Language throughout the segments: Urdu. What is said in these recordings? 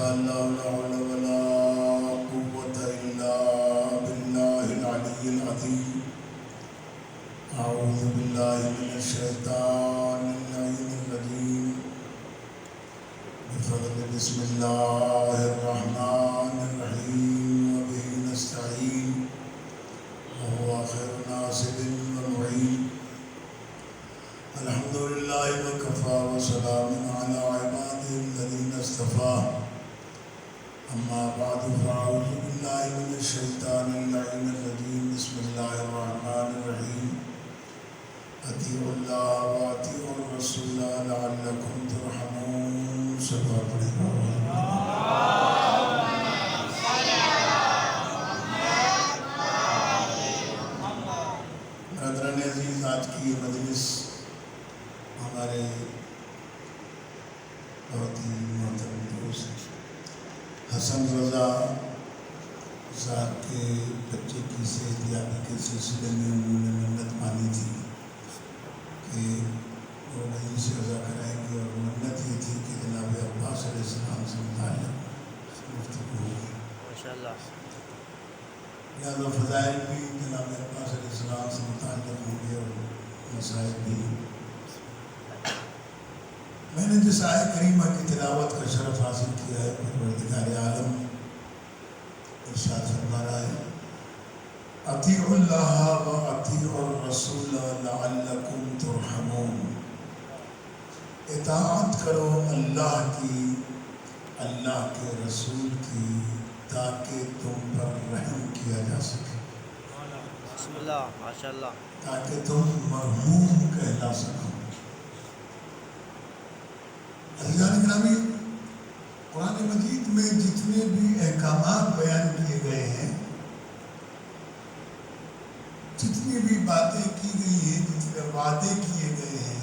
لا حول ولا قوة إلا بالله العلي العظيم. أعوذ بالله من الشيطان اللعين الرجيم. بفضل بسم الله الرحمن الرحيم وبه نستعين وهو خير ناصر ومعين. الحمد لله وكفى وسلام على عباده الذين اصطفى. أما بعد فأعوذ بالله من الشيطان اللعين الرجيم. بسم الله الرحمن الرحيم. أطيعوا الله وأطيعوا الرسول لعلكم ترحمون. صدق حضران عزیز، آج کی یہ مجلس ہمارے بہت ہی محترم دوست حسن رضا صاحب کے بچے کی صحت یابی کے سلسلے میں انہوں نے منت مانی تھی کہ وہ مجلس ادا کرائیں گے، اور منت یہ تھی کہ جناب عباس علیہ السلام سے متعلق گفتگو ہوگی ماشاءاللہ. لہذا فضائل بھی جناب عباس علیہ السلام سے متعلق ہوں گے اور مسائل بھی. میں نے جس آیت کریمہ کی تلاوت کا شرف حاصل کیا ہے، پروردگار عالم ارشاد فرما رہا ہے اطیعوا اللہ و اطیعوا الرسول لعلکم ترحمون. اطاعت کرو اللہ کی، اللہ کے رسول کی، تاکہ تم پر رحم کیا جا سکے، بسم اللہ ماشاءاللہ. تاکہ تم مرحوم کہلا سکو. عزیزان گرامی، قرآن مجید میں جتنے بھی احکامات بیان کیے گئے ہیں، جتنی بھی باتیں کی گئی ہیں، جتنے وعدے کیے گئے ہیں،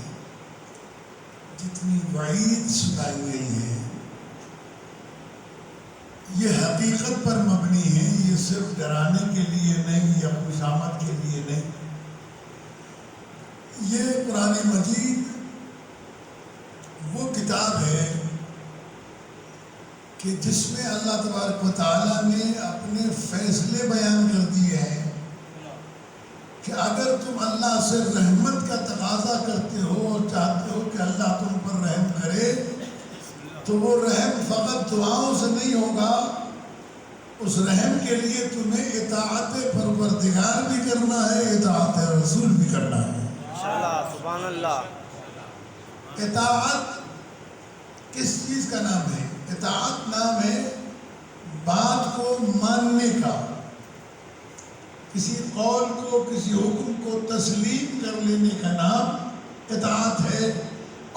جتنی وعید سنائی گئی ہے، یہ حقیقت پر مبنی ہے. یہ صرف ڈرانے کے لیے نہیں یا خوشامد کے لیے نہیں. یہ قرآن مجید وہ کتاب ہے کہ جس میں اللہ تبارک و تعالیٰ نے اپنے فیصلے بیان کر دیے ہیں کہ اگر تم اللہ سے رحمت کا تقاضا کرتے ہو اور چاہتے ہو کہ اللہ تم پر رحم کرے، تو وہ رحم فقط دعاؤں سے نہیں ہوگا. اس رحم کے لیے تمہیں اطاعت پروردگار بھی کرنا ہے، اطاعت رسول بھی کرنا ہے. ماشاءاللہ سبحان اللہ. اطاعت کس چیز کا نام ہے؟ اطاعت نام ہے بات کو ماننے کا، کسی قول کو، کسی حکم کو تسلیم کر لینے کا نام اطاعت ہے،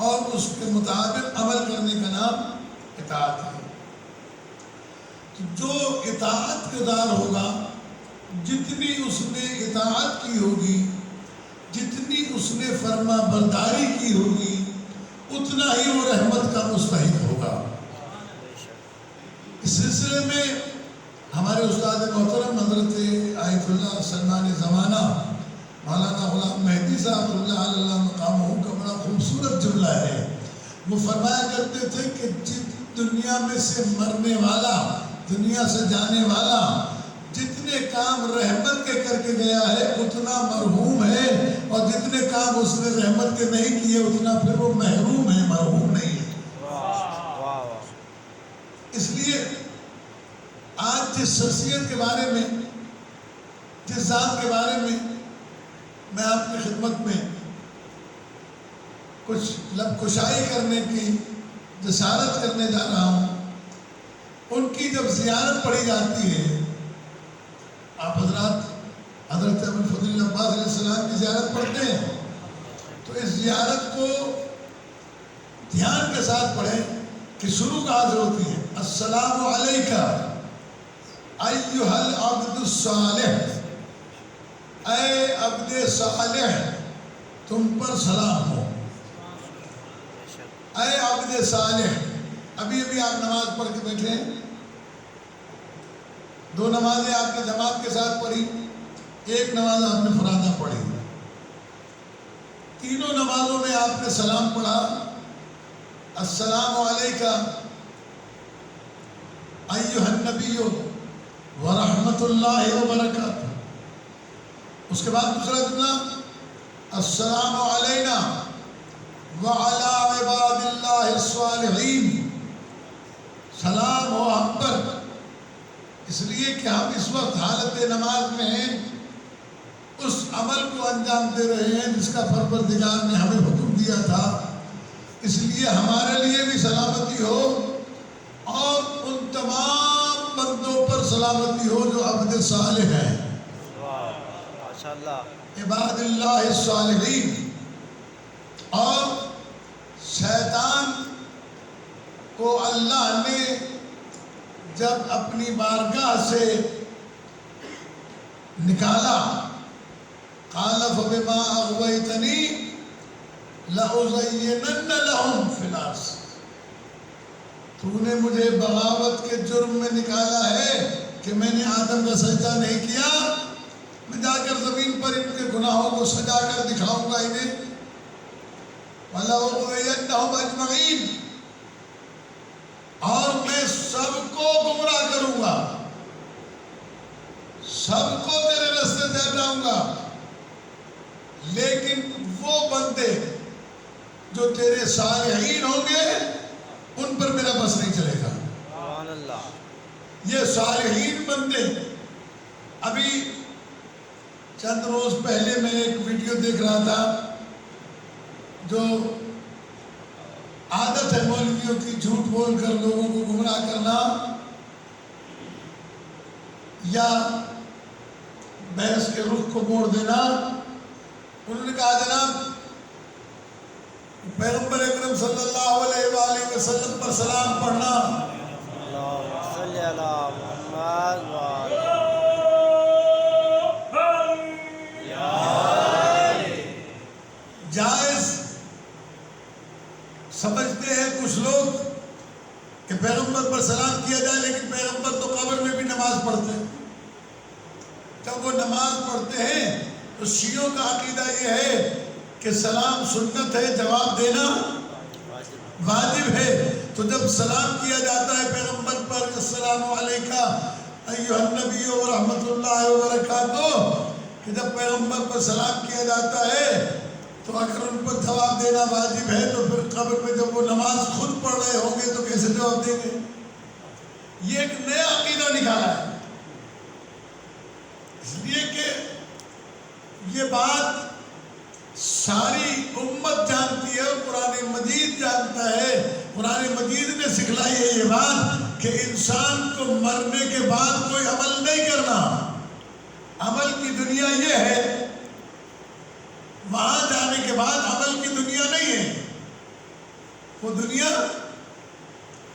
اور اس کے مطابق عمل کرنے کا نام اطاعت ہے. جو اطاعت گزار ہوگا، جتنی اس نے اطاعت کی ہوگی، جتنی اس نے فرما برداری کی ہوگی، اتنا ہی وہ رحمت کا مستحق ہوگا. اس سلسلے میں ہمارے استاد محترم حضرت آیت اللہ سلمان زمانہ مولانا غلام مہدی صاحب اللہ علیہ مقامہ کا بڑا خوبصورت جملہ ہے. وہ فرمایا کرتے تھے کہ دنیا میں سے مرنے والا، دنیا سے جانے والا جتنے کام رحمت کے کر کے گیا ہے اتنا مرحوم ہے، اور جتنے کام اس نے رحمت کے نہیں کیے اتنا پھر وہ محروم ہے، مرحوم نہیں ہے. اس لیے آج جس شخصیت کے بارے میں، جس ذات کے بارے میں میں آپ کی خدمت میں کچھ لب کشائی کرنے کی جسارت کرنے جا رہا ہوں، ان کی جب زیارت پڑھی جاتی ہے، آپ حضرات حضرت ابوالفضل عباس علیہ السلام کی زیارت پڑھتے ہیں، تو اس زیارت کو دھیان کے ساتھ پڑھیں کہ شروع کہاں سے ہوتی ہے. السلام علیکہ ایھا العبد الصالح، اے عبد صالح تم پر سلام ہو. اے عبد صالح. ابھی آپ نماز پڑھ کے بیٹھے ہیں، 2 نمازیں آپ کی جماعت کے ساتھ پڑھی، 1 نماز آپ نے فرادہ پڑھی. تینوں نمازوں میں آپ نے سلام پڑھا، السلام علیکہ. ایھا النبی ورحمۃ اللہ وبرکاتہ. اس کے بعد دوسرا جملہ السلام علینا وعلی عباد اللہ الصالحین. سلام ہو ہم پر اس لیے کہ ہم اس وقت حالت نماز میں ہیں، اس عمل کو انجام دے رہے ہیں جس کا پروردگار نے ہمیں حکم دیا تھا. اس لیے ہمارے لیے بھی سلامتی ہو اور ان تمام بندوں پر سلامتی ہو جو عبد صالح ہیں، ماشاء اللہ. عباد اللہ الصالحین. اور شیطان کو اللہ نے جب اپنی بارگاہ سے نکالا، قال فبما اغویتنی لأزینن لہم فی الارض. تو نے مجھے بغاوت کے جرم میں نکالا ہے کہ میں نے آدم کا سجدہ نہیں کیا، میں جا کر زمین پر ان کے گناہوں کو سجا کر دکھاؤں گا انہیں. وَلَأُغْوِيَنَّهُمْ أَجْمَعِينَ. اور میں سب کو گمراہ کروں گا، سب کو تیرے راستے سے ہٹاؤں گا، لیکن وہ بندے جو تیرے صالحین ہوں گے ان پر میرا بس نہیں چلے گا. سبحان اللہ. یہ صالحین بندے. ابھی چند روز پہلے میں ایک ویڈیو دیکھ رہا تھا، جو عادت ہے مولویوں کی جھوٹ بول کر لوگوں کو گمراہ کرنا یا بحث کے رخ کو موڑ دینا. انہوں نے کہا جناب پیغمبر اکرم صلی اللہ علیہ وآلہ وسلم پر سلام پڑھنا اللہم صلی علی محمد وعلی جائز سمجھتے ہیں کچھ لوگ کہ پیغمبر پر سلام کیا جائے، لیکن پیغمبر تو قبر میں بھی نماز پڑھتے ہیں. جب وہ نماز پڑھتے ہیں تو شیعوں کا عقیدہ یہ ہے کہ سلام سنت ہے، جواب دینا واجب ہے. تو جب سلام کیا جاتا ہے پیغمبر پر، السلام علیکہ ایھا النبی ورحمۃ اللہ وبرکاتہ، کہ جب پیغمبر پر سلام کیا جاتا ہے تو اگر ان پر جواب دینا واجب ہے تو پھر قبر میں جب وہ نماز خود پڑھ رہے ہوں گے تو کیسے جواب دیں گے؟ یہ ایک نیا عقیدہ نکالا ہے. اس لیے کہ یہ بات ساری امت جانتی ہے اور قرآن مجید جانتا ہے. قرآن مجید نے سکھلائی ہے یہ بات کہ انسان کو مرنے کے بعد کوئی عمل نہیں کرنا. عمل کی دنیا یہ ہے، وہاں جانے کے بعد عمل کی دنیا نہیں ہے، وہ دنیا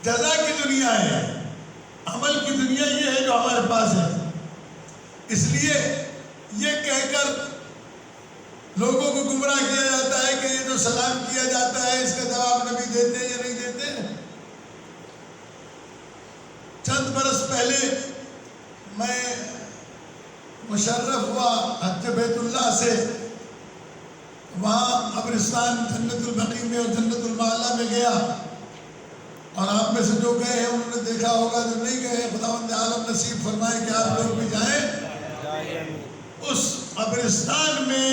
جزا کی دنیا ہے. عمل کی دنیا یہ ہے جو ہمارے پاس ہے. اس لیے یہ کہہ کر لوگوں کو گمراہ کیا جاتا ہے کہ یہ جو سلام کیا جاتا ہے اس کا جواب نبی دیتے ہیں یا نہیں دیتے. چند برس پہلے میں مشرف ہوا حج بیت اللہ سے، وہاں قبرستان جنت البقیع میں اور جنت المعلا میں گیا. اور آپ میں سے جو گئے ہیں انہوں نے دیکھا ہوگا، جو نہیں گئے ہیں خداوند عالم نصیب فرمائے کہ آپ لوگ بھی جائیں. اس قبرستان میں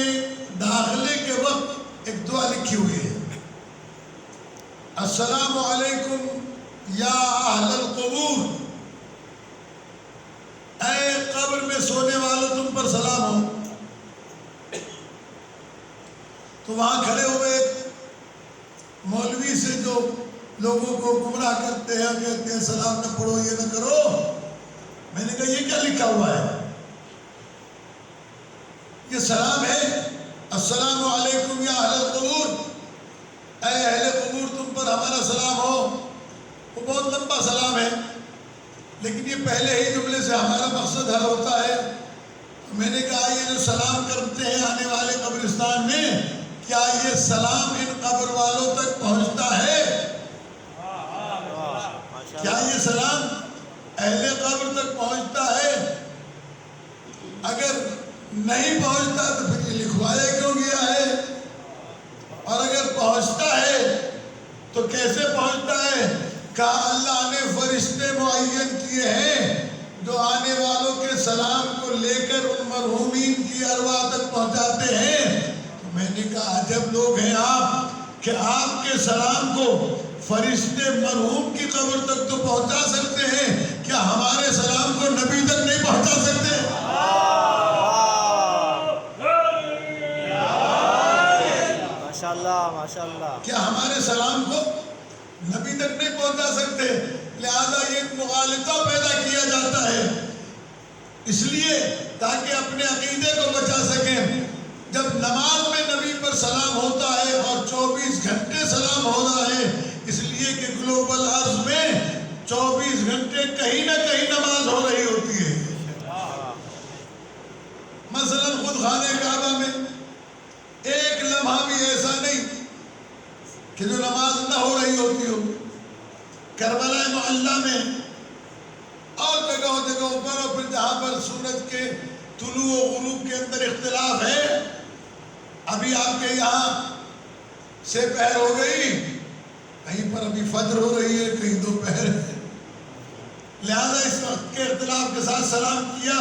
داخلے کے وقت ایک دعا لکھی ہوئی ہے، السلام علیکم یا اہل القبور. اے قبر میں سونے والوں تم پر سلام ہو. تو وہاں کھڑے ہوئے مولوی سے جو لوگوں کو گمراہ کرتے ہیں، کہتے ہیں سلام نہ پڑھو، یہ نہ کرو. میں نے کہا یہ کیا لکھا ہوا ہے؟ یہ سلام ہے، السلام علیکم یا اہل القبور، اے اہل قبور تم پر ہمارا سلام ہو. وہ بہت لمبا سلام ہے، لیکن یہ پہلے ہی جملے سے ہمارا مقصد حل ہوتا ہے. میں نے کہا یہ جو سلام کرتے ہیں آنے والے قبرستان میں، کیا یہ سلام ان قبر والوں تک پہنچتا ہے؟ کیا یہ سلام اہل قبر تک پہنچتا ہے؟ اگر نہیں پہنچتا تو پھر یہ لکھوایا کیوں گیا ہے؟ اور اگر پہنچتا ہے تو کیسے پہنچتا ہے؟ کہا اللہ نے فرشتے معین کیے لیے ہیں جو آنے والوں کے سلام کو لے کر ان مرحومین کی ارواح تک پہنچاتے ہیں۔ تو میں نے کہا عجب لوگ ہیں آپ کہ آپ کے سلام کو فرشتے مرحوم کی قبر تک تو پہنچا سکتے ہیں، کیا ہمارے سلام کو نبی تک نہیں پہنچا سکتے؟ ماشاءاللہ ماشاءاللہ، کیا ہمارے سلام کو نبی تک نہیں پہنچا سکتے؟ لہذا یہ ایک مغالطہ پیدا کیا جاتا ہے، اس لیے تاکہ اپنے عقیدے کو بچا سکیں۔ جب نماز میں نبی پر سلام ہوتا ہے اور 24 گھنٹے سلام ہوتا ہے، اس لیے کہ گلوبل ارض میں 24 گھنٹے کہیں نہ کہیں نماز ہو رہی ہوتی ہے۔ مثلا خود خانہ کعبہ میں ایک لمحہ بھی ایسا نہیں کہ جو نماز نہ ہو رہی ہوتی ہو۔ کربلا معلیٰ میں اور جگہوں پر، اور پھر جہاں پر سورج کے طلوع و غروب کے اندر اختلاف ہے، ابھی آپ کے یہاں سے پہر ہو گئی، کہیں پر ابھی فجر ہو رہی ہے، کہیں دوپہر ہے، لہذا اس وقت کے اختلاف کے ساتھ سلام کیا۔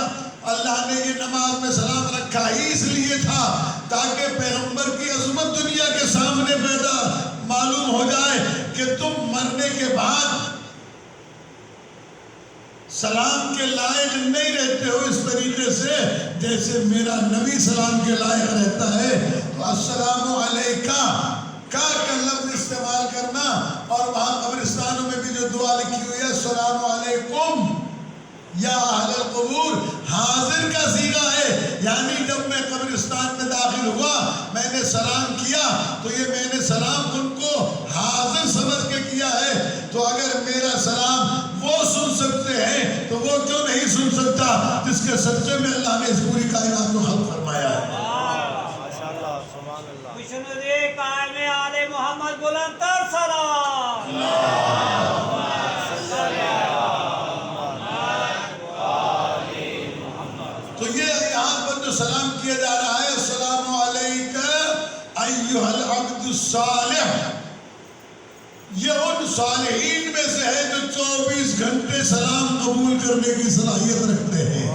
اللہ نے یہ نماز میں سلام رکھا ہی اس لیے تھا تاکہ پیغمبر کی عظمت دنیا کے سامنے پیدا معلوم ہو جائے کہ تم مرنے کے بعد سلام کے لائق نہیں رہتے ہو اس طریقے سے جیسے میرا نبی سلام کے لائق رہتا ہے۔ تو السلام علیکہ کا لفظ استعمال کرنا، اور وہاں قبرستانوں میں بھی جو دعا لکھی ہوئی ہے السلام علیکم یا اہل القبور، حاضر کا صیغہ ہے، یعنی جب میں قبرستان میں داخل ہوا میں نے سلام کیا تو یہ میں نے سلام ان کو حاضر سمجھ کے کیا ہے۔ تو اگر میرا سلام وہ سن سکتے ہیں تو وہ کیوں نہیں سن سکتا جس کے سچے میں اللہ نے اس پوری کائنات کو خلق فرمایا ہے۔ ماشاءاللہ سبحان اللہ۔ کشن قائم آل محمد بلند تر سلام۔ تو یہ یہاں پر جو سلام کیا جا رہا ہے السلام علیکہ ایھا العبد الصالح، یہ ان صالحین میں سے ہے جو 24 گھنٹے سلام قبول کرنے کی صلاحیت رکھتے ہیں۔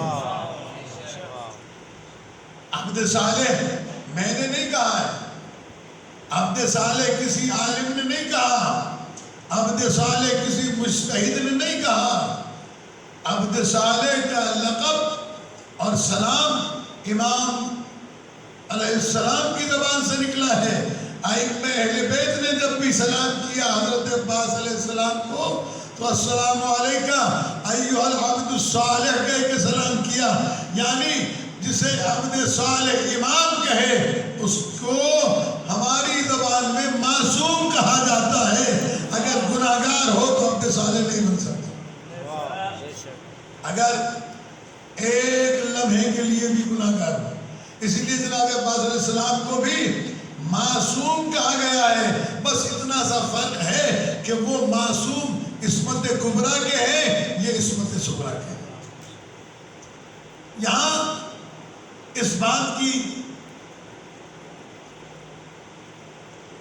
عبد صالح میں نے نہیں کہا ہے، عبد صالح کسی عالم نے نہیں کہا، عبد صالح کسی مجتہد نے نہیں کہا، عبد صالح کا لقب اور سلام امام علیہ السلام کی زبان سے نکلا ہے۔ ائمہ اہل بیت نے جب بھی سلام کیا حضرت عباس علیہ السلام کو تو السلام علیکہ ایھا العبد الصالح کہہ کے سلام کیا، یعنی جسے عبد صالح امام کہے اس کو ہماری زبان میں معصوم کہا جاتا ہے۔ اگر گناہگار ہو تو عبد صالح نہیں بن سکتا، اگر ایک لمحے کے لیے بھی گناہگار ہو۔ اسی لیے جناب عباس علیہ السلام کو بھی معصوم کہا گیا ہے، بس اتنا سا فرق ہے کہ وہ معصوم عصمت کبریٰ کے ہیں، یہ عصمت صغریٰ کے ہیں۔ یہاں اس بات کی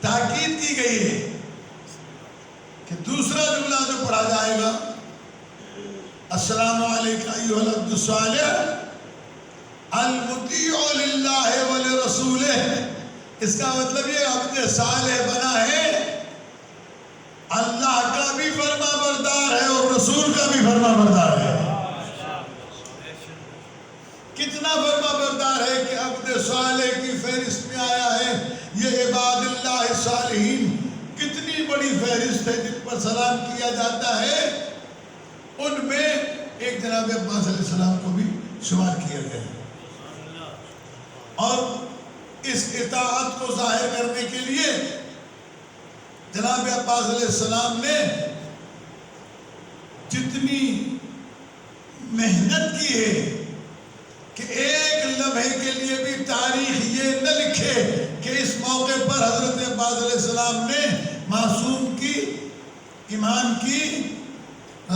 تاکید کی گئی ہے کہ دوسرا جملہ جو پڑھا جائے گا السلام علیکہ ایھا العبد الصالح المطیع للہ ولرسولہ، اس کا مطلب یہ عبد صالح بنا ہے، اللہ کا بھی فرما بردار ہے اور رسول کا بھی فرما بردار ہے۔ کتنا فرما بردار ہے کہ عبد صالح کی فہرست میں آیا ہے یہ عباد اللہ صالحین، کتنی بڑی فہرست ہے جن پر سلام کیا جاتا ہے، ان میں ایک جناب عباس علیہ السلام کو بھی شمار کیا گیا ہے۔ اور اس اطاعت کو ظاہر کرنے کے لیے جناب عباس علیہ السلام نے جتنی محنت کی ہے کہ ایک لمحے کے لیے بھی تاریخ یہ نہ لکھے کہ اس موقع پر حضرت عباس علیہ السلام نے معصوم کی، امام کی،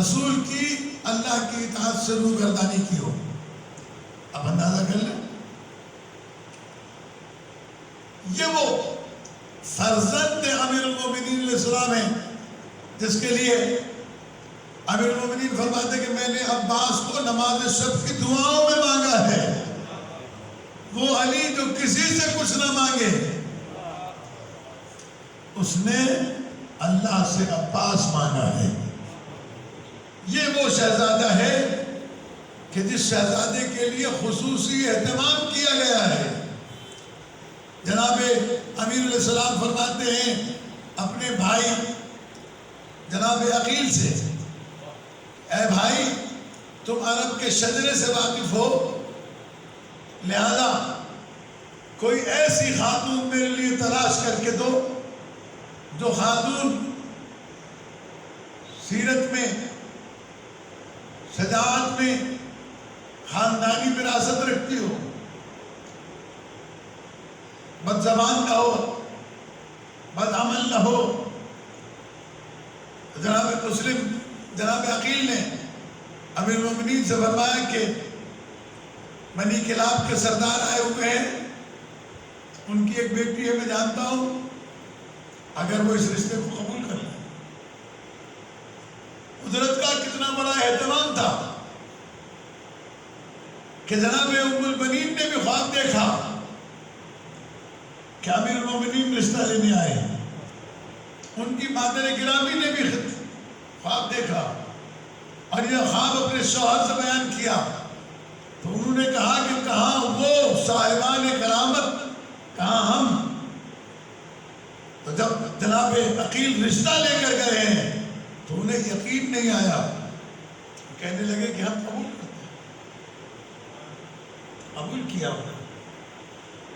رسول کی، اللہ کی اطاعت سے روگردانی کی ہو۔ اب اندازہ کر لیں، یہ وہ فرزند امیر المومنین علیہ السلام ہے جس کے لیے امیر المومنین فرماتے ہیں کہ میں نے عباس کو نماز شب کی دعاؤں میں مانگا ہے، وہ علی جو کسی سے کچھ نہ مانگے، اس نے اللہ سے عباس مانگا ہے۔ یہ وہ شہزادہ ہے کہ جس شہزادے کے لیے خصوصی اہتمام کیا گیا ہے۔ جناب امیر علیہ السلام فرماتے ہیں اپنے بھائی جناب عقیل سے، اے بھائی تم عرب کے شجرے سے واقف ہو، لہذا کوئی ایسی خاتون میرے لیے تلاش کر کے دو جو خاتون سیرت میں، شجاعت میں، خاندانی وراثت رکھتی ہو، بد زبان نہ ہو، بد عمل نہ ہو۔ جناب عقیل نے امیر المومنین سے فرمایا کہ بنی کلاب کے سردار آئے ہوئے ہیں، ان کی ایک بیٹی ہے، میں جانتا ہوں، اگر وہ اس رشتے کو قبول کر لیں۔ حضرت کا کتنا بڑا اہتمام تھا کہ جناب ام البنین نے بھی خواب دیکھا کہ امیر المومنین رشتہ لینے آئے ہیں، ان کی مادر گرامی نے بھی خواب دیکھا اور یہ خواب اپنے شوہر سے بیان کیا، تو انہوں نے کہا کہ کہاں وہ صاحبان کرامت، کہاں ہم؟ تو جب جناب عقیل رشتہ لے کر گئے ہیں تو انہیں یقین نہیں آیا، کہنے لگے کہ ہم قبول کرتے ہیں۔ قبول کیا انہوں نے،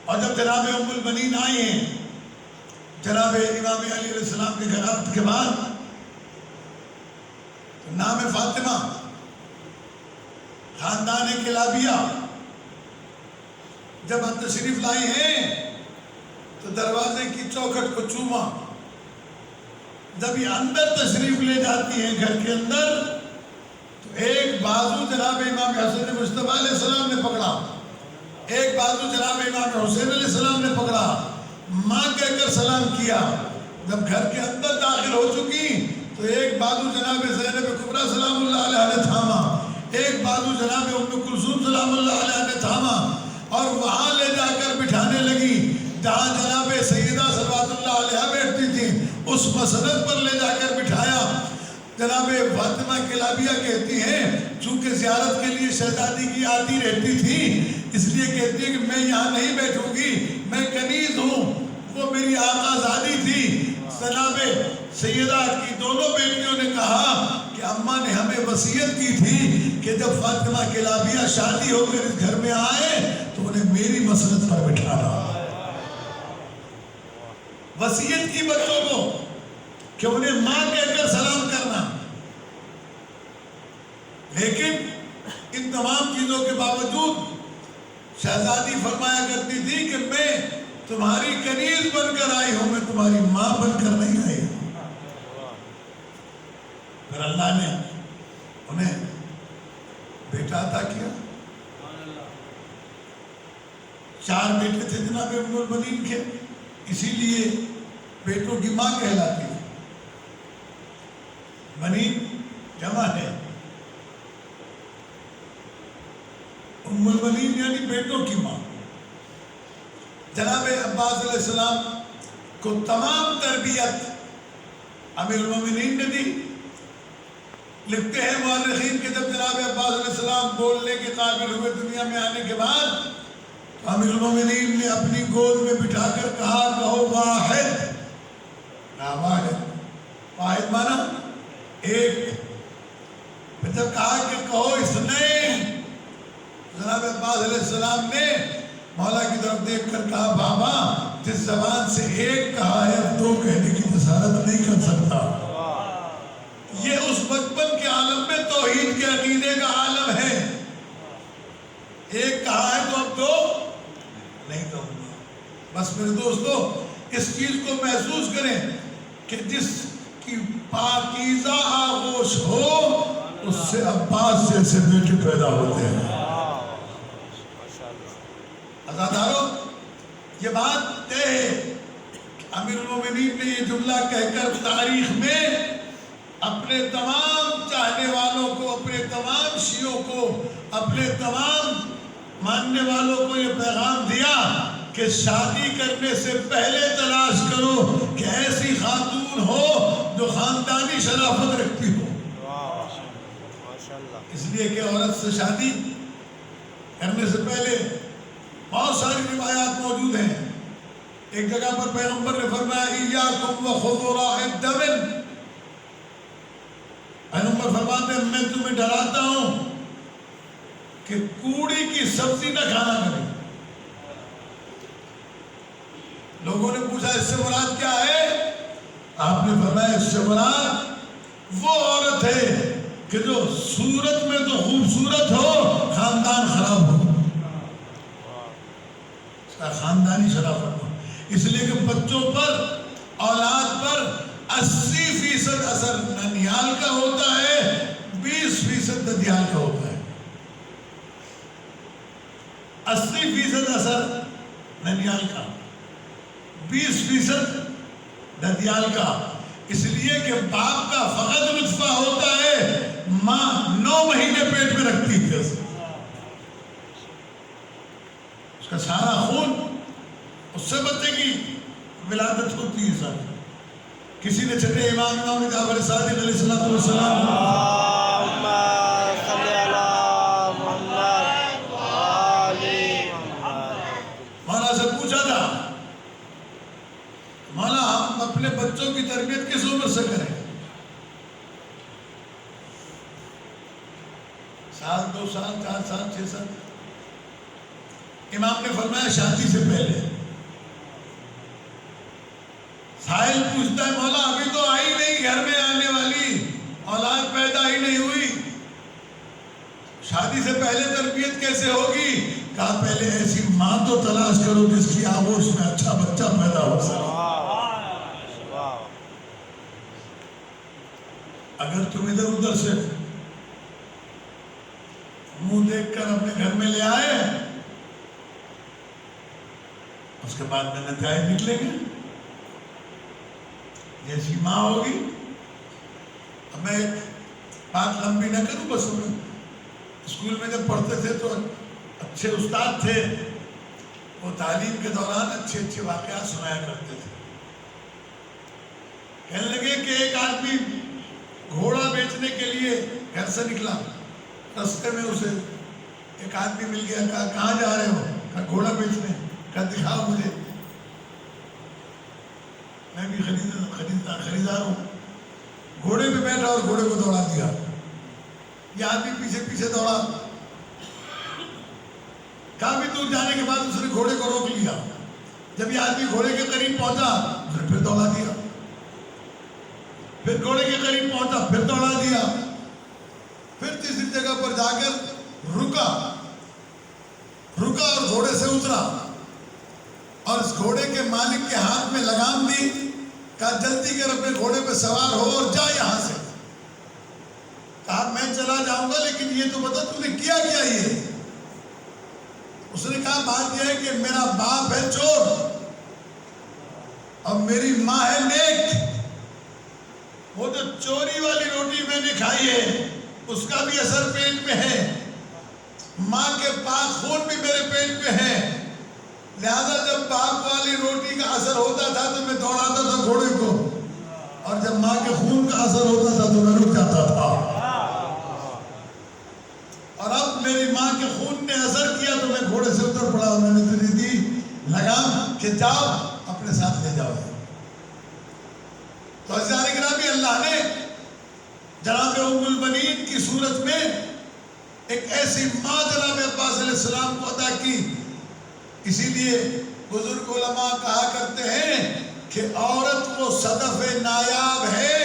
اور جب جناب ام البنین آئی ہیں جناب امام علی علیہ السلام کے خلافت کے بعد، نام فاطمہ، خاندان کلابیہ، جب ہم تشریف لائی ہیں تو دروازے کی چوکھٹ کو چوما، جب یہ اندر تشریف لے جاتی ہیں گھر کے اندر تو ایک بازو جناب امام حسن مصطفیٰ علیہ السلام نے پکڑا، ایک بازو جناب امام حسین علیہ السلام نے پکڑا، ماں کہہ کر سلام کیا۔ جب گھر کے اندر داخل ہو چکی تو ایک بازو جناب زینب کبریٰ سلام اللہ علیہ نے تھاما، ایک بازو جناب ام کلثوم سلام اللہ علیہ نے تھاما، اور وہاں لے جا کر بٹھانے لگی جہاں جناب سیدہ صلوات اللہ علیہ بیٹھتی تھی، اس مسند پر لے جا کر بٹھایا۔ جناب فاطمہ کلابیہ کہتی ہیں چونکہ زیارت کے لیے شہزادی کی آتی رہتی تھی، اس لیے کہتی ہے کہ میں یہاں نہیں بیٹھوں گی، میں کنیز ہوں، وہ میری آقا زادی تھی۔ جناب سیدہ کی دونوں بیٹیوں نے کہا کہ اماں نے ہمیں وصیت کی تھی کہ جب فاطمہ کلابیہ شادی ہو کر اس گھر میں آئے تو انہیں میری مسند پر بٹھانا۔ وصیت کی بچوں کو کہ انہیں ماں کہہ کر سلام کرنا، لیکن ان تمام چیزوں کے باوجود شہزادی فرمایا کرتی تھی کہ میں تمہاری کنیز بن کر آئی ہوں، میں تمہاری ماں بن کر نہیں آئی ہوں۔ پھر اللہ نے انہیں بیٹا عطا کیا، 4 بیٹے تھے جناب ام البنین کے، اسی لیے بیٹوں کی ماں کہلاتی ہے، بنین جمع ہے، ام البنین یعنی بیٹوں کی ماں۔ جناب عباس علیہ السلام کو تمام تربیت امیر المومنین نے دی۔ لکھتے ہیں مورخین کہ جب جناب عباس علیہ السلام بولنے کے قابل ہوئے دنیا میں آنے کے بعد، تو امیر المومنین نے اپنی گود میں بٹھا کر کہا کہو واحد، واحد مانا ایک۔ پھر جب کہا کہ کہو اثنین، جناب عباس علیہ السلام نے مولا کی طرف دیکھ کر کہا بابا جس زبان سے ایک کہا ہے 2 کہنے کی جسارت نہیں کر سکتا۔ یہ اس بچپن کے عالم میں توحید کے عقیدے کا عالم ہے، ایک کہا ہے تو اب 2 نہیں کہوں گا۔ بس میرے دوستو اس چیز کو محسوس کریں کہ جس کی پاکیزہ آغوش ہو اس سے عباس جیسے بیٹے پیدا ہوتے ہیں۔ عزادارو یہ بات طے ہے کہ امیر المومنین نے یہ جملہ کہہ کر تاریخ میں اپنے تمام چاہنے چاہنے والوں کو، اپنے تمام شیعوں کو، اپنے تمام ماننے والوں کو یہ پیغام دیا کہ شادی کرنے سے پہلے تلاش کرو کہ ایسی خاتون ہو جو خاندانی شرافت رکھتی ہو۔ ماشاء اللہ۔ اس لیے کہ عورت سے شادی کرنے سے پہلے بہت ساری روایات موجود ہیں۔ ایک جگہ پر پیغمبر نے فرمایا ایاکم وخضراء الدم، پیغمبر فرماتے ہیں میں تمہیں ڈراتا ہوں کہ کوڑی کی سبزی نہ کھانا کرے۔ لوگوں نے پوچھا اس سے مراد کیا ہے؟ آپ نے فرمایا اس سے مراد وہ عورت ہے کہ جو صورت میں تو خوبصورت ہو، خاندان خراب ہو، اس کا خاندانی شرافت ہو۔ اس لیے کہ بچوں پر، اولاد پر 80% اثر ننیال کا ہوتا ہے، 20% ددیال کا ہوتا ہے۔ 80% اثر ننیال کا، 20% ددیال کا۔ اس لیے کہ باپ کا فقط نطفہ ہوتا ہے، ماں 9 مہینے پیٹ میں رکھتی تھی اس کا سارا خون، اس سے بچے کی ولادت ہوتی ہے ساری۔ کسی نے چھٹے امام جعفر صادق علیہ السلام اللہم صلی علی محمد وآل محمد، مولا سے پوچھا تھا مولا ہم اپنے بچوں کی تربیت کس عمر سے کریں؟ 1 2 سال 4 سال 6 سال؟ امام نے فرمایا شادی سے پہلے۔ سائل پوچھتا ہے مولا ابھی تو آئی نہیں گھر میں آنے والی، اولاد پیدا ہی نہیں ہوئی، شادی سے پہلے تربیت کیسے ہوگی؟ کہا پہلے ایسی ماں تو تلاش کرو جس کی آغوش میں اچھا بچہ پیدا ہو سکے۔ اگر تم ادھر ادھر سے منہ دیکھ کر اپنے گھر میں لے آئے، اس کے بعد میں نتائج نکلیں گے، جیسی ماں ہوگی۔ اب میں ایک بات لمبی نہ کروں، بس اسکول میں جب پڑھتے تھے تو اچھے استاد تھے، وہ تعلیم کے دوران اچھے واقعات سنایا کرتے تھے۔ کہنے لگے کہ ایک آدمی گھوڑا بیچنے کے لیے گھر سے نکلا، رستے میں اسے ایک آدمی مل گیا، کہا کہاں جا رہے ہو؟ کہا گھوڑا بیچنے۔ کہا دکھاؤ مجھے، میں بھی خریدار ہوں۔ گھوڑے پہ بیٹھا اور گھوڑے کو دوڑا دیا۔ یہ آدمی پیچھے پیچھے دوڑا، کافی دور جانے کے بعد اس نے گھوڑے کو روک لیا۔ جب یہ آدمی گھوڑے کے قریب پہنچا اس نے پھر دوڑا دیا، پھر گھوڑے کے قریب پہنچا پھر دوڑا دیا، پھر تیسری جگہ پر جا کر رکا اور گھوڑے سے اترا اور اس گھوڑے کے مالک کے ہاتھ میں لگام دی، کہا جلدی کر اپنے گھوڑے پہ سوار ہو اور جا یہاں سے۔ کہا میں چلا جاؤں گا لیکن یہ تو بتا تم نے کیا کیا؟ یہ اس نے کہا بات یہ ہے کہ میرا باپ ہے چور اور میری ماں ہے نیک، وہ جو چوری والی روٹی میں نے کھائی ہے اس کا بھی اثر پیٹ میں ہے، ماں کے پاک خون بھی میرے پیٹ میں ہے، لہذا جب باپ والی روٹی کا اثر ہوتا تھا تو میں دوڑاتا تھا گھوڑے کو، اور جب ماں کے خون کا اثر ہوتا تھا تو میں رک جاتا تھا، اور اب میری ماں کے خون نے اثر کیا تو میں گھوڑے سے اتر پڑا اور میں نے تجھے دی لگام کہ جاؤ اپنے ساتھ لے جاؤ۔ تو عزیزان اکرامی، اللہ نے جناب ام البنین کی صورت میں ایک ایسی ماں جناب عباس علیہ السلام کو عطا کی۔ اسی لیے بزرگ علماء کہا کرتے ہیں کہ عورت وہ صدف نایاب ہے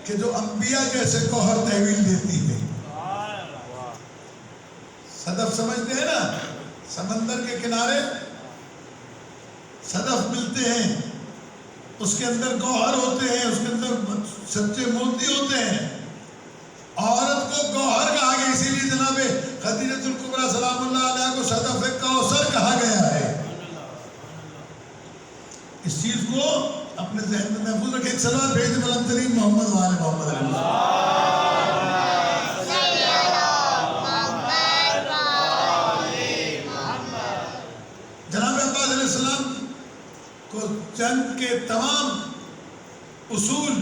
کہ جو انبیاء جیسے گوہر تحویل دیتی ہے۔ صدف سمجھتے ہیں نا، سمندر کے کنارے صدف ملتے ہیں، اس کے اندر گوہر ہوتے ہیں، اس کے اندر سچے موتی ہوتے ہیں۔ عورت کو گوہر کہا گیا، اسی لیے جناب خدیجۃ الکبریٰ سلام اللہ علیہ کو صدف کوثر کہا گیا ہے۔ اس چیز کو اپنے ذہن میں محفوظ رکھیں۔ ایک صلوات بھیج دیں بلند ترین محمد و آل محمد علیہ وسلم۔ کو جنگ کے تمام اصول،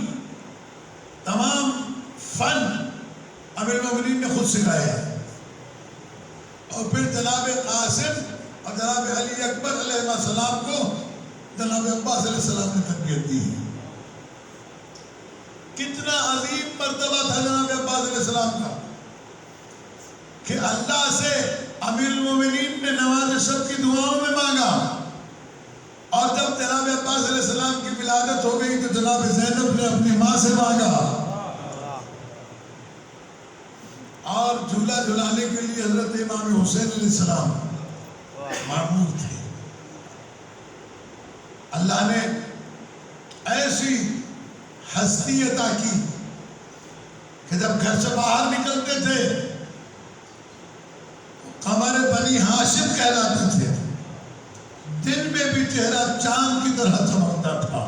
تمام فن امیر المومنین نے خود سکھایا ہے، اور پھر جناب قاسم اور جناب علی اکبر علیہ السلام کو جناب عباس علیہ السلام نے تربیت دی ہے۔ کتنا عظیم مرتبہ تھا جناب عباس علیہ السلام کا کہ اللہ سے امیر المومنین نے نواز شب کی دعاؤں میں مانگا، اور جب جناب عباس علیہ السلام کی ولادت ہو گئی تو جناب زینب نے اپنی ماں سے مانگا، اور جھولا جھلانے کے لیے حضرت امام حسین علیہ السلام معمور تھے۔ اللہ نے ایسی ہستی عطا کی کہ جب گھر سے باہر نکلتے تھے قمر بنی ہاشم کہلاتے تھے، دن میں بھی چہرہ چاند کی طرح چمکتا تھا،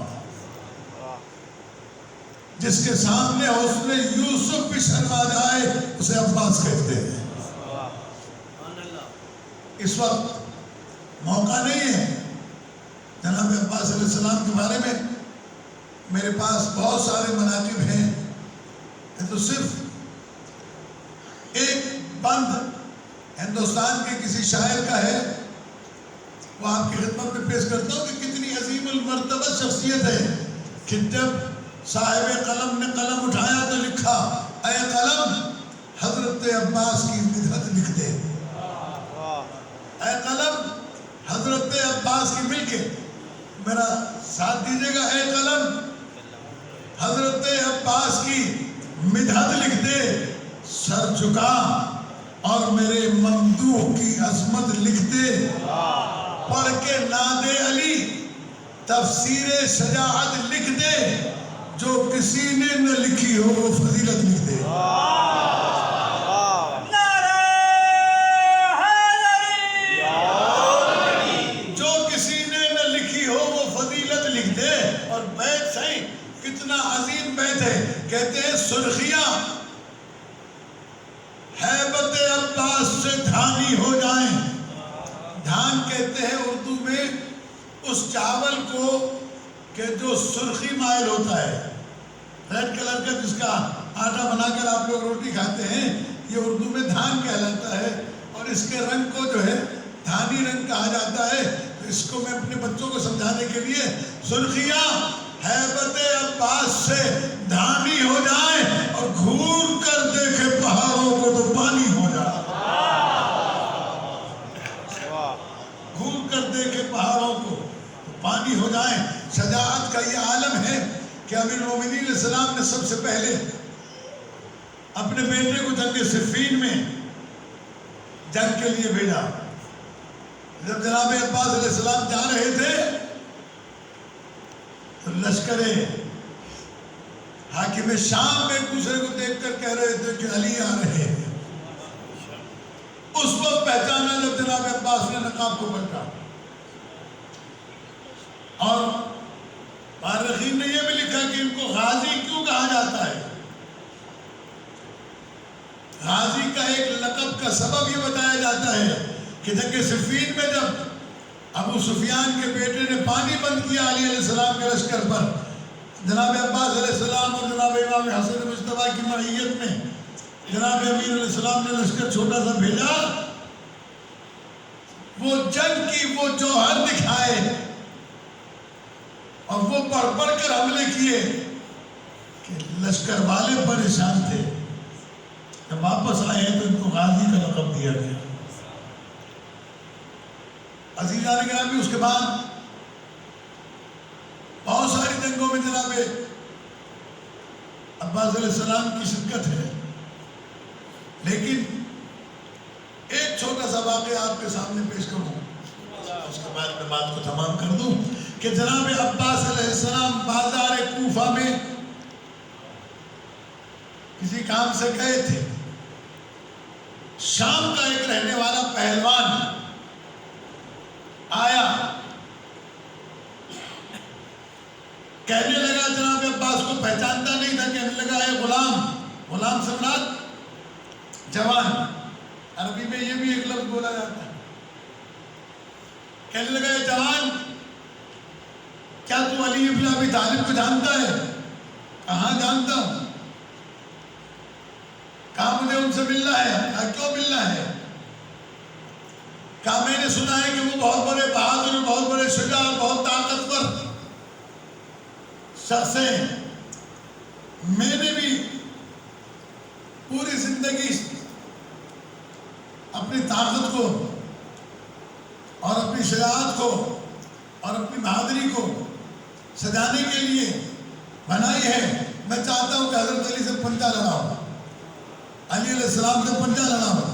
جس کے سامنے حسن یوسف بھی شرما جائے اسے عباس کہتے ہیں۔ اس وقت موقع نہیں ہے جناب عباس علیہ السلام کے بارے میں، میرے پاس بہت سارے مناقب ہیں، یہ تو صرف ایک بند ہندوستان کے کسی شاعر کا ہے، وہ آپ کی خدمت میں پیش کرتا ہوں کہ کتنی عظیم المرتبہ شخصیت ہے کہ جب صاحب قلم نے قلم اٹھایا تو لکھا، اے قلم حضرت عباس کی مدحت لکھ دے، اے قلم حضرت عباس کی مل کے میرا ساتھ دیجئے گا، اے قلم حضرت عباس کی مدحت لکھ دے، سر جھکا اور میرے ممدوح کی عظمت لکھ دے، پڑھ کے ناد علی تفسیر شجاعت لکھ دے، جو کسی نے نہ لکھی ہو وہ فضیلت لکھ دے۔ جو کسی نے نہ لکھی ہو وہ فضیلت لکھ دے۔ اور بیت صحیح کتنا عظیم بیت ہے، کہتے ہیں سرخیاں ہیبت عباس سے دھانی ہو جائیں۔ دھان کہتے ہیں اردو میں اس چاول کو کہ جو سرخی مائل ہوتا ہے، ریڈ کلر کا، جس کا آٹا بنا کر آپ لوگ روٹی کھاتے ہیں، یہ اردو میں دھان کہلاتا ہے، اور اس کے رنگ کو جو ہے دھانی رنگ کہا جاتا ہے۔ تو اس کو میں اپنے بچوں کو سمجھانے کے لیے، سرخیاں ہیبت عباس سے دھانی ہو جائیں اور گھور کر دیکھے پہاڑوں کو تو پانی ہو جائے، گھور کر دیکھے پہاڑوں کو تو پانی ہو جائیں۔ شجاعت کا یہ عالم ہے کہ امیر المومنین علیہ السلام نے سب سے پہلے اپنے بیٹے کو جنگ صفین میں جنگ کے لیے بھیجا۔ جب جناب عباس علیہ السلام جا رہے تھے تو لشکر حاکم شام میں ایک دوسرے کو دیکھ کر کہہ رہے تھے کہ علی آ رہے ہیں۔ اس وقت پہچانا جب جناب عباس نے نقاب کو پلٹا۔ اور مورخین نے یہ بھی لکھا کہ ان کو غازی کیوں کہا جاتا ہے۔ غازی کا ایک لقب کا سبب یہ بتایا جاتا ہے کہ جنگ صفین میں جب ابو سفیان کے بیٹے نے پانی بند کیا علی علیہ السلام کے لشکر پر، جناب عباس علیہ السلام اور جناب امام حسن مجتبیٰ کی معیت میں جناب امیر علیہ السلام نے لشکر چھوٹا سا بھیجا، وہ جنگ کی وہ جوہر دکھائے اور وہ بڑھ بڑھ کر حملے کیے کہ لشکر والے پریشان تھے۔ جب واپس آئے ہیں تو ان کو غازی کا لقب دیا گیا۔ عزیزان گرامی، اس کے بعد بہت ساری جنگوں میں جناب عباس علیہ السلام کی شرکت ہے، لیکن ایک چھوٹا سا واقعہ آپ کے سامنے پیش کروں، اس کے بعد میں بات کو تمام کر دوں کہ جناب عباس علیہ السلام بازار کوفہ میں کسی کام سے گئے تھے۔ شام کا ایک رہنے والا پہلوان آیا، کہنے لگا جناب عباس کو پہچانتا نہیں تھا، کہنے لگا اے غلام، غلام سے مراد جوان، عربی میں یہ بھی ایک لفظ بولا جاتا ہے، کہنے لگا اے جوان، بن ابی طالب کو جانتا ہے؟ کہاں جانتا ہوں؟ کہا مجھے ان سے ملنا ہے؟ کہا کیوں ملنا ہے؟ کہا میں نے سنا ہے کہ وہ بہت بڑے بہادر، بہت بڑے شجاع، بہت طاقتور شخص ہیں۔ میں نے بھی پوری زندگی اپنی طاقت کو اور اپنی شجاعت کو اور اپنی بہادری کو سجانے کے لیے بنائی ہے۔ میں چاہتا ہوں کہ حضرت علی سے پنجہ لڑاؤں، علی علیہ السلام سے پنجہ لڑاؤں،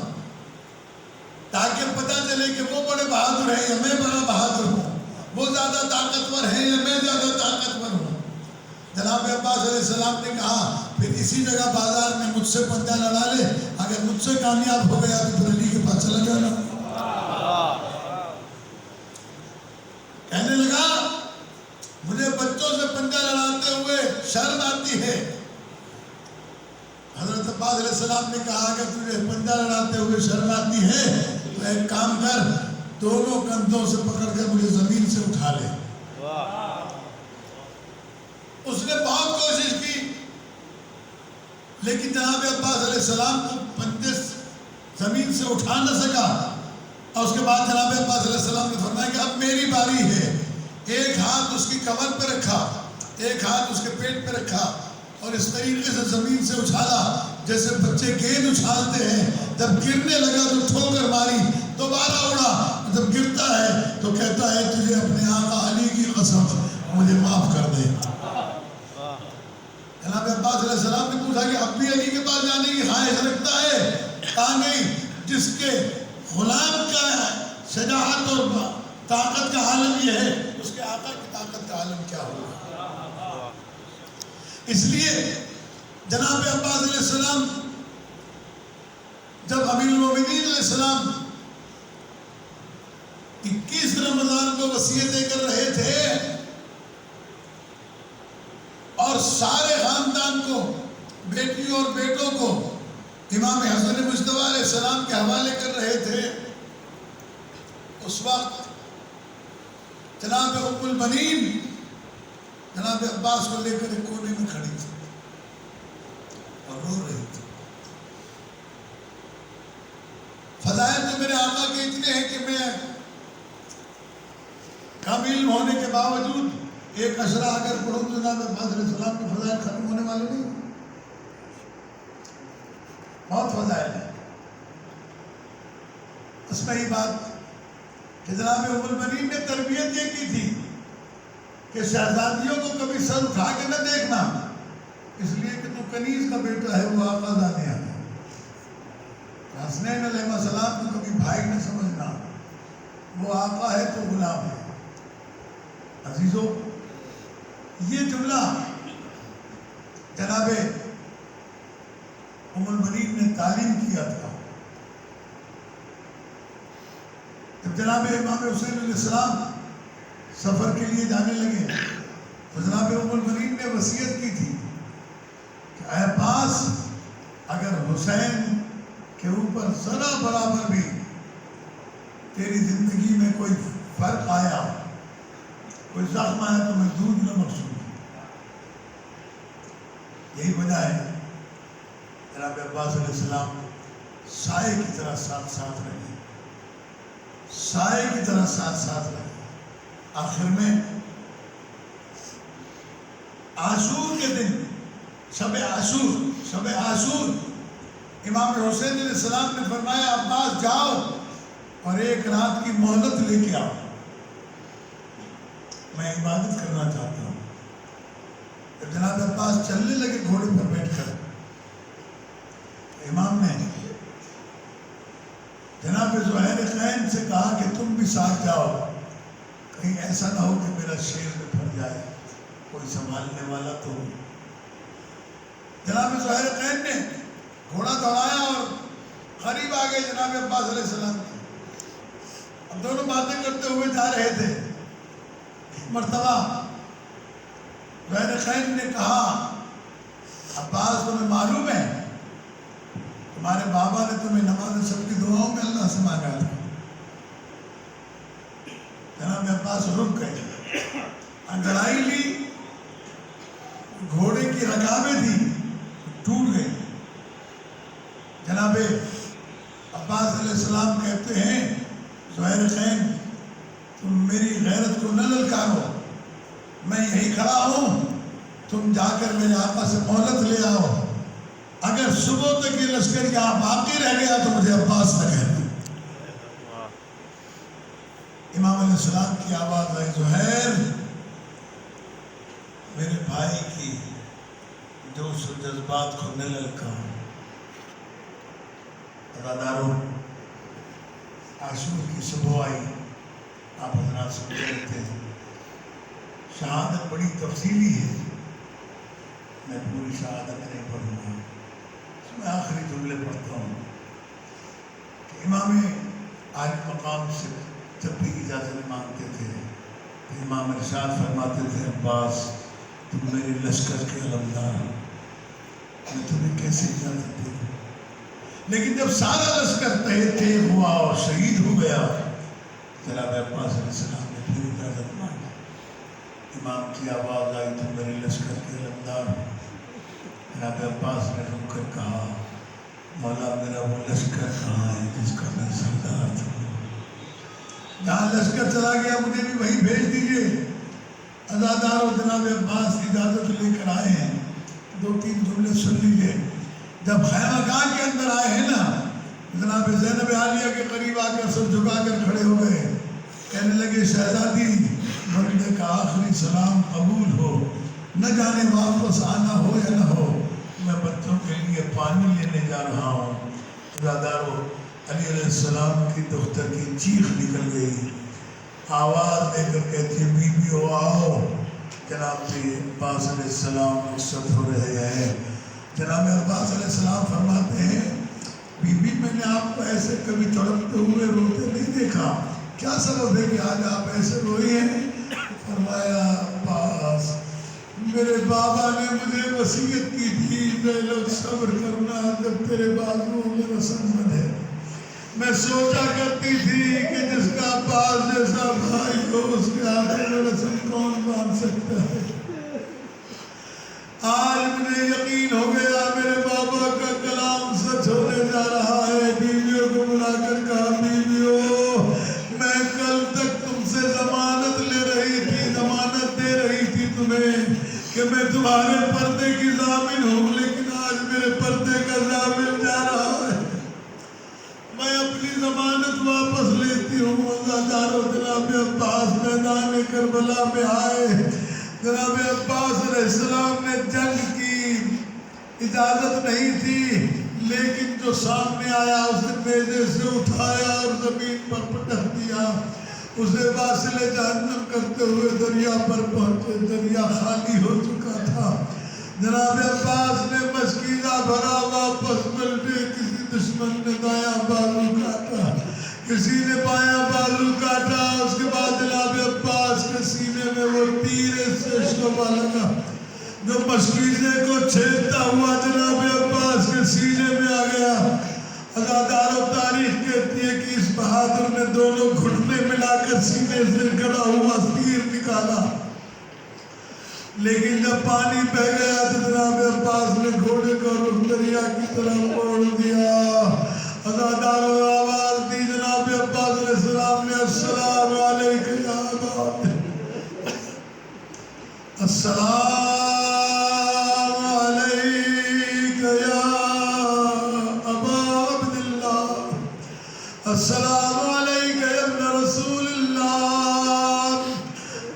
تاکہ پتہ چلے کہ وہ بڑے بہادر ہیں یا میں بڑا بہادر ہوں، وہ زیادہ طاقتور ہیں یا میں زیادہ طاقتور ہوں۔ جناب عباس علیہ السلام نے کہا پھر اسی جگہ بازار میں مجھ سے پنجہ لڑا لے، اگر مجھ سے کامیاب ہو گیا تو پھر علی کے پاس چلا جانا۔ کہنے لگا مجھے بچوں سے پنجہ لڑاتے ہوئے شرم آتی ہے۔ حضرت عباس علیہ السلام نے کہا کہ تجھے پنجہ لڑاتے ہوئے شرم آتی ہے تو ایک کام کر، دونوں کندھوں سے پکڑ کر مجھے زمین سے اٹھا لے۔ اس نے بہت کوشش کی لیکن جناب عباس علیہ السلام کو پنجے زمین سے اٹھا نہ سکا، اور اس کے بعد جناب عباس علیہ السلام نے فرمایا کہ اب میری باری ہے۔ ایک ہاتھ اس کی کمر پہ رکھا، ایک ہاتھ اس کے پیٹ پہ رکھا، اور اس طریقے سے زمین سے اچھالا جیسے بچے گیند اچھالتے ہیں۔ جب گرنے لگا تو ٹھوکر ماری، دوبارہ اڑا، جب گرتا ہے تو کہتا ہے تجھے اپنے آقا علی کی قسم مجھے معاف کر دے۔ جناب عباس علیہ السلام نے پوچھا کہ اب بھی علی کے پاس جانے کی خواہش رکھتا ہے؟ کہا نہیں، جس کے غلام کا شجاعت اور طاقت کا عالم یہ ہے، اس کے آقا کی طاقت کا عالم کیا ہوگا۔ اس لیے جناب عباس علیہ السلام جب امیر المومنین علیہ السلام 21 رمضان کو وصیتیں کر رہے تھے اور سارے خاندان کو، بیٹیوں اور بیٹوں کو امام حسن مجتبیٰ علیہ السلام کے حوالے کر رہے تھے، اس وقت جناب ام البنین جناب عباس کو لے کر ایک کونے میں کھڑی تھی اور رو رہی تھی۔ فضائل تو میرے آقا کے اتنے ہیں کہ میں کم علم ہونے کے باوجود ایک اشرا اگر پڑھوں تو جناب عباس علیہ السلام کے فضائل ختم ہونے والے نہیں، بہت فضائل ہیں۔ اس میں ہی بات کہ جناب ام البنین نے تربیت یہ کی تھی کہ شہزادیوں کو کبھی سر اٹھا کے نہ دیکھنا، اس لیے کہ تو کنیز کا بیٹا ہے، وہ آقا زادیہ ہے۔ حسنین علیہ السلام کو کبھی بھائی نہ سمجھنا، وہ آقا ہے تو غلام ہے۔ عزیزو، یہ جملہ جناب ام البنین نے تعلیم کیا تھا۔ جب جناب امام حسین علیہ السلام سفر کے لیے جانے لگے تو جناب ام البنین نے وصیت کی تھی کہ اے عباس، اگر حسین کے اوپر ذرا برابر بھی تیری زندگی میں کوئی فرق آیا، کوئی زخم آیا تو میں دودھ نہ بخشوں گی۔ یہی وجہ ہے جناب عباس علیہ السلام سائے کی طرح ساتھ ساتھ رہے، سائے کی طرح ساتھ ساتھ رہے۔ آخر میں عاشور کے دن، شب عاشور، امام حسین علیہ السلام نے فرمایا عباس جاؤ اور ایک رات کی مہلت لے کے آؤ، میں عبادت کرنا چاہتا ہوں۔ جب جناب عباس چلنے لگے گھوڑے پر بیٹھ کر، امام نے جناب زہیر خین سے کہا کہ تم بھی ساتھ جاؤ، کہیں ایسا نہ ہو کہ میرا شیر میں پھٹ جائے، کوئی سنبھالنے والا تو ہو۔ جناب زہیر خین نے گھوڑا دوڑایا اور قریب آ گئے جناب عباس علیہ السلام کی۔ اب دونوں باتیں کرتے ہوئے جا رہے تھے۔ ایک مرتبہ زہیر خین نے کہا عباس، تمہیں معلوم ہے تمہارے بابا نے تمہیں نماز سب کی دعاؤں میں اللہ سے مانگا تھا۔ جناب عباس رک گئے، انگڑائی لی کی رکابیں تھی ٹوٹ گئی. جناب عباس علیہ السلام کہتے ہیں زہیر خین تم میری غیرت کو نہ للکارو، میں یہی کھڑا ہوں، تم جا کر میرے آقا سے مہلت لے آؤ، اگر صبح تک یہ لشکر یہاں باقی رہ گیا تو مجھے عباس نہ کہنا. امام علیہ السلام کی آواز آئی زہیر میرے بھائی کی جوش و جذبات کو نہ للکارو. عزادارو عاشور کی صبح آئی، آپ حضرات سمجھ رہتے ہیں شہادت بڑی تفصیلی ہے، میں پوری شہادت نہیں پڑھوں گا، میں آخری جملے پڑھتا ہوں کہ امام عالی مقام سے جب بھی اجازت مانگتے تھے تو امام ارشاد فرماتے تھے عباس تم میرے لشکر کے علمدار ہو، میں تمہیں کیسے اجازت دوں. لیکن جب سارا لشکر تیغ ہوا اور شہید ہو گیا جناب عباس علیہ السلام نے پھر اجازت مانگی. امام کی آواز آئی تم میرے لشکر کے علمدار ہو. جناب عباس نے رک کر کہا مولا میرا وہ لشکر کہاں ہے جس کا میں سردار تھا، جہاں لشکر چلا گیا مجھے بھی وہیں بھیج دیجئے. عزادارو جناب عباس اجازت لے کر آئے ہیں، 2-3 جملے سن لیجئے. جب خیمہ گاہ کے اندر آئے ہیں نا جناب زینب عالیہ کے قریب آ کر سب جھکا کر کھڑے ہو گئے، کہنے لگے شہزادی بندے کا آخری سلام قبول ہو، نہ جانے واپس آنا ہو یا نہ ہو، میں بچوں کے لیے پانی لینے جا رہا ہوں. عزادارو علی علیہ السلام کی دختر کی چیخ نکل گئی، آواز دے کر کہتی ہے بیویو آؤ. جناب عباس علیہ السلام رخصت ہو رہے ہیں. جناب عباس علیہ السلام فرماتے ہیں بی بی میں نے آپ کو ایسے کبھی تڑپتے ہوئے روتے نہیں دیکھا، کیا سبب ہے کہ آج آپ ایسے روئی ہیں؟ فرمایا عباس میرے بابا نے مجھے وصیت کی تھی زینب صبر کرنا جب تیرے بازوؤں میں رسم ہے. میں سوچا کرتی تھی کہ جس کا عباس جیسا بھائی ہو اس کے آگے میں رسم کون مان سکتا ہے. آج مجھے یقین ہو گیا میرے بابا کا کلام سچ ہونے جا رہا ہے. بیویوں کو بلا کر کہا بیویوں میں کل تک تم سے ضمانت لے رہی تھی، ضمانت دے رہی تھی تمہیں کہ میں تمہارے پردے کی ضامن ہوں، لیکن آج میرے پردے کا ضامن جا رہا ہے. میں اپنی ضمانت واپس لیتی ہوں. عزادارو جناب عباس میدان کربلا میں آئے. جناب عباس علیہ السلام نے جنگ کی اجازت نہیں تھی، لیکن جو سامنے آیا اسے نیزے سے اٹھایا اور زمین پر پٹک دیا. اسے واصل جہنم کرتے ہوئے دریا پر پہنچے. دریا خالی ہو چکا تھا. جناب عباس نے مشکیزہ بھرا واپس پلٹے. کسی دشمن نے دایاں بازو کاٹا، کسی نے بایاں بازو کاٹا. اس کے بعد جناب عباس کے سینے میں وہ تیر سے شعبہ لگا جو مشکیزے کو چھیدتا ہوا جناب عباس کے سینے میں آ گیا. عزادارو تاریخ کہتی ہے کہ اس بہادر نے دونوں گھٹنے ملا کر سینے سے گڑا ہوا تیر نکالا، لیکن جب پانی بہ گیا تو جناب عباس نے گھوڑے کو رخ دریا کی طرف موڑ دیا. عزادارو آواز دی جناب عباس علیہ السلام نے السلام علیکم یا ابا، السلام علیکم یا ابا عبداللہ، السلام علیکم یا ابن رسول اللہ.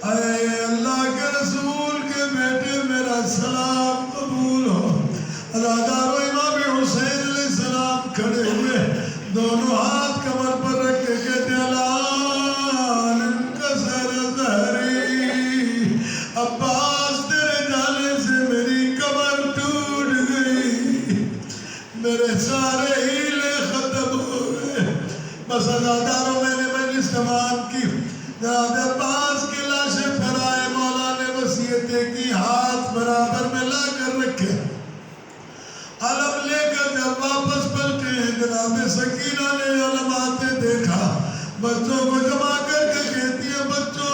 اے اللہ کے رسول کے بیٹے میرا سلام قبول ہو. عزادارو امام حسین علیہ السلام کھڑے ہوئے دونوں ہاتھ کمر پر رکھ کے کہتے الان انکسر ظہری. عباس تیرے جانے سے میری کمر ٹوٹ گئی، میرے سارے ہیلے ختم ہو گئے. بس عزادارو میں نے مجلس تمام کی. جناب عباس کی لاشیں پھیلائے. مولا نے وصیتیں کی ہاتھ برابر میں لا کر رکھے. علم لے کر جب واپس پلٹے جناب سکینہ نے علماتے دیکھا. بچوں کو جمع کر کے کہتی ہے بچوں،